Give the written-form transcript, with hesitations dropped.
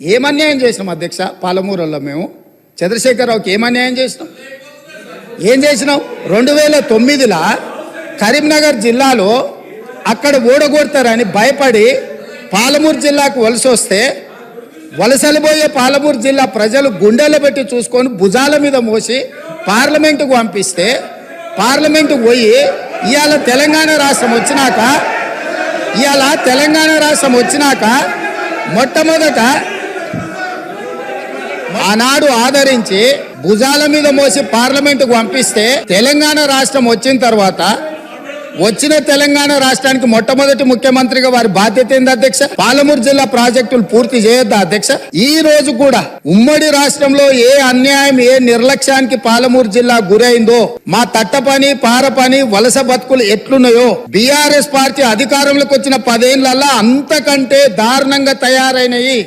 ఏమన్యాయం చేసినాం అధ్యక్ష? పాలమూరులో మేము చంద్రశేఖరరావుకి ఏమన్యాయం చేసినాం? ఏం చేసినాం? 2009లో కరీంనగర్ జిల్లాలో అక్కడ ఓడగొడతారని భయపడి పాలమూరు జిల్లాకు వలస వస్తే వలసలిపోయే పాలమూరు జిల్లా ప్రజలు గుండెలు పెట్టి చూసుకొని భుజాల మీద మోసి పార్లమెంటుకు పంపిస్తే పార్లమెంటుకు పోయి ఇవాళ తెలంగాణ రాష్ట్రం వచ్చినాక మొట్టమొదట ఆనాడు ఆదరించి భుజాల మీద మోసి పార్లమెంటుకు పంపిస్తే తెలంగాణ రాష్ట్రం వచ్చిన తర్వాత వచ్చిన తెలంగాణ రాష్ట్రానికి మొట్టమొదటి ముఖ్యమంత్రిగా వారి బాధ్యత ఏంది అధ్యక్ష? పాలమూరు జిల్లా ప్రాజెక్టులు పూర్తి చేయొద్దా అధ్యక్ష? ఈ రోజు కూడా ఉమ్మడి రాష్ట్రంలో ఏ అన్యాయం ఏ నిర్లక్ష్యానికి పాలమూరు జిల్లా గురైందో, మా తట్ట పని పార పని వలస బతుకులు ఎట్లున్నాయో బీఆర్ఎస్ పార్టీ అధికారంలోకి వచ్చిన 10 ఏళ్లలో అంతకంటే దారుణంగా తయారైనవి